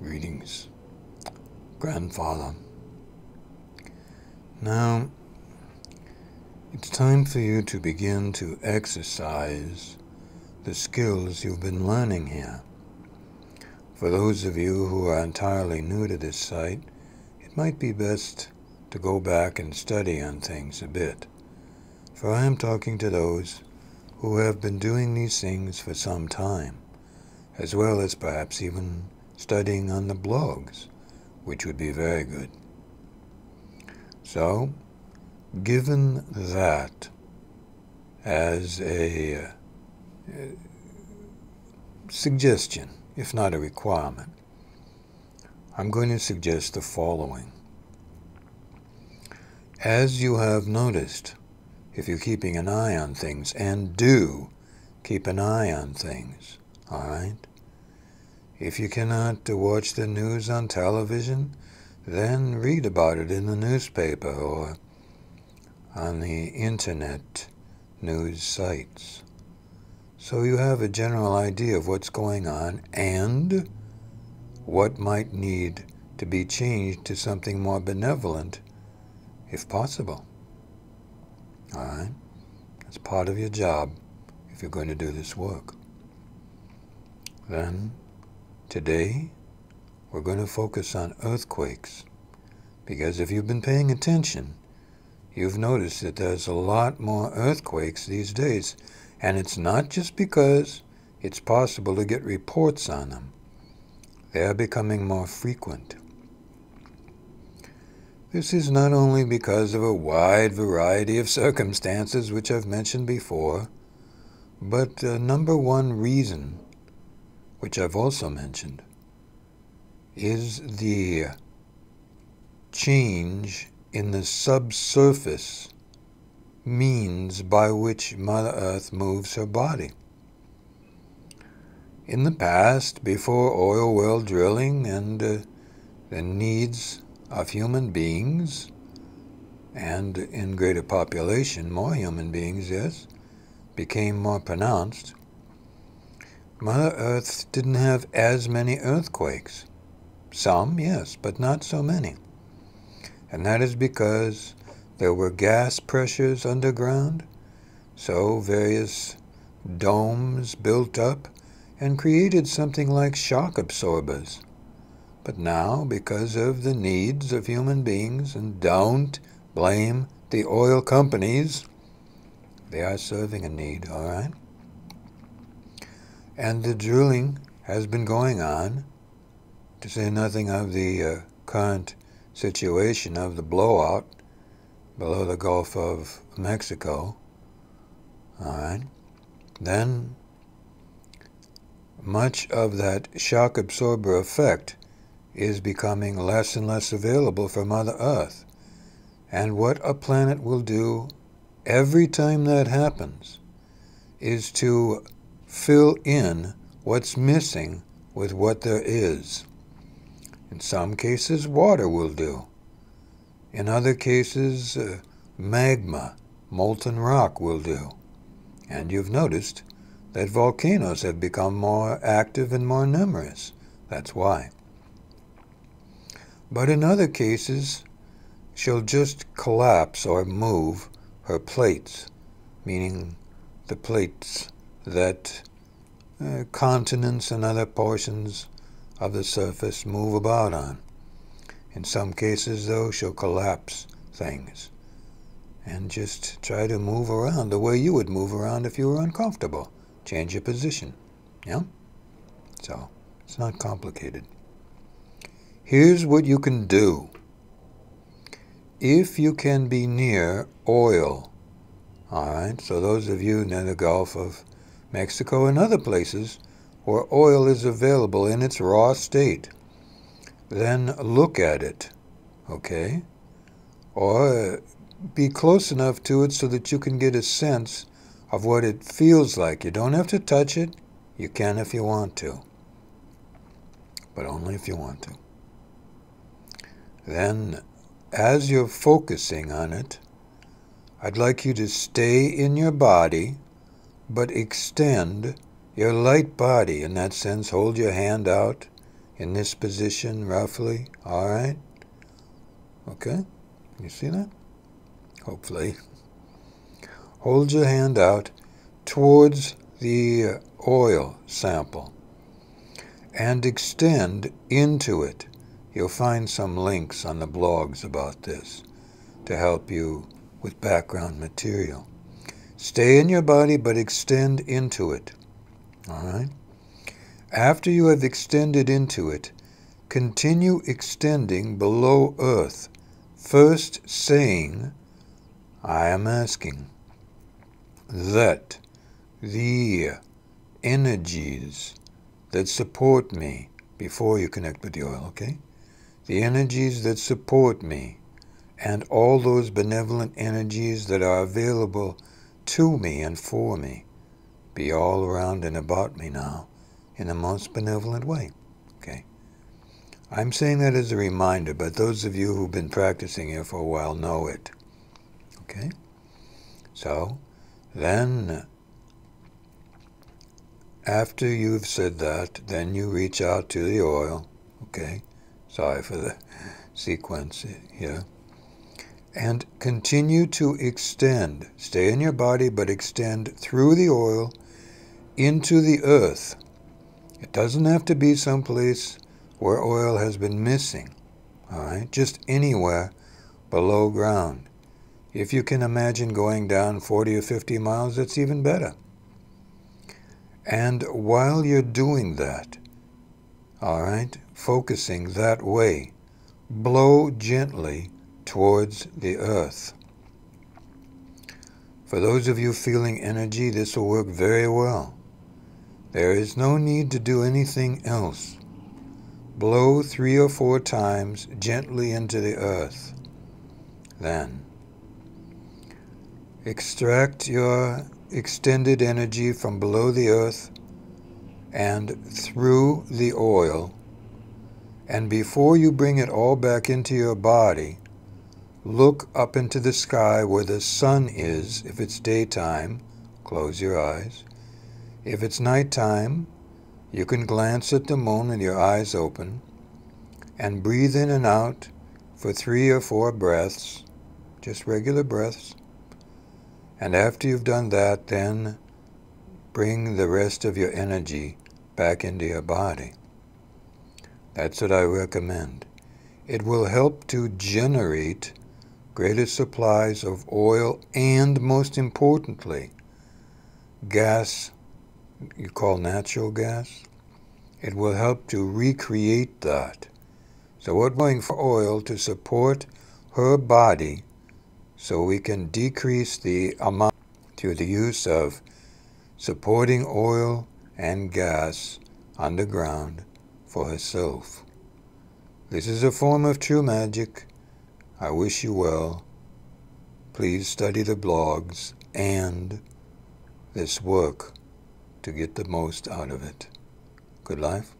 Greetings, grandfather. Now, it's time for you to begin to exercise the skills you've been learning here. For those of you who are entirely new to this site, it might be best to go back and study on things a bit. For I am talking to those who have been doing these things for some time, as well as perhaps even studying on the blogs, which would be very good. So, given that as a suggestion, if not a requirement, I'm going to suggest the following. As you have noticed, if you're keeping an eye on things, and do keep an eye on things, all right? If you cannot watch the news on television, then read about it in the newspaper or on the internet news sites. So you have a general idea of what's going on and what might need to be changed to something more benevolent, if possible. All right? That's part of your job if you're going to do this work. Then, today, we're going to focus on earthquakes, because if you've been paying attention, you've noticed that there's a lot more earthquakes these days, and it's not just because it's possible to get reports on them. They are becoming more frequent. This is not only because of a wide variety of circumstances, which I've mentioned before, but number one reason, which I've also mentioned, is the change in the subsurface means by which Mother Earth moves her body. In the past, before oil well drilling and the needs of human beings, and in greater population, more human beings, yes, became more pronounced, Mother Earth didn't have as many earthquakes. Some, yes, but not so many. And that is because there were gas pressures underground, so various domes built up and created something like shock absorbers. But now, because of the needs of human beings, and don't blame the oil companies, they are serving a need, all right? And the drilling has been going on, to say nothing of the current situation of the blowout below the Gulf of Mexico, all right? Then much of that shock absorber effect is becoming less and less available for Mother Earth. And what a planet will do every time that happens is to fill in what's missing with what there is. In some cases, water will do. In other cases, magma, molten rock will do. And you've noticed that volcanoes have become more active and more numerous. That's why. But in other cases, she'll just collapse or move her plates, meaning the plates that continents and other portions of the surface move about on. In some cases, though, she'll collapse things and just try to move around the way you would move around if you were uncomfortable. Change your position. Yeah? So, it's not complicated. Here's what you can do. If you can be near oil, all right, so those of you near the Gulf of Mexico and other places where oil is available in its raw state, then look at it, okay? Or be close enough to it so that you can get a sense of what it feels like. You don't have to touch it. You can if you want to, but only if you want to. Then, as you're focusing on it, I'd like you to stay in your body, but extend your light body. In that sense, hold your hand out in this position roughly. All right? Okay? You see that? Hopefully. Hold your hand out towards the oil sample and extend into it. You'll find some links on the blogs about this to help you with background material. Stay in your body, but extend into it. All right? After you have extended into it, continue extending below earth, first saying, I am asking that the energies that support me, before you connect with the oil, okay? The energies that support me and all those benevolent energies that are available to me and for me be all around and about me now in the most benevolent way, okay? I'm saying that as a reminder, but those of you who've been practicing here for a while know it, okay? So, then, after you've said that, then you reach out to the oil, okay? Sorry for the sequence here. And continue to extend. Stay in your body, but extend through the oil into the earth. It doesn't have to be someplace where oil has been missing, all right? Just anywhere below ground. If you can imagine going down 40 or 50 miles, that's even better. And while you're doing that, all right, focusing that way, blow gently towards the earth. For those of you feeling energy, this will work very well. There is no need to do anything else. Blow 3 or 4 times gently into the earth. Then, extract your extended energy from below the earth and through the oil. And before you bring it all back into your body, look up into the sky where the sun is. If it's daytime, close your eyes. If it's nighttime, you can glance at the moon with your eyes open and breathe in and out for 3 or 4 breaths, just regular breaths. And after you've done that, then bring the rest of your energy back into your body. That's what I recommend. It will help to generate greater supplies of oil and, most importantly, gas you call natural gas. It will help to recreate that. So we're going for oil to support her body so we can decrease the amount through the use of supporting oil and gas underground for herself. This is a form of true magic. I wish you well. Please study the blogs and this work to get the most out of it. Good life.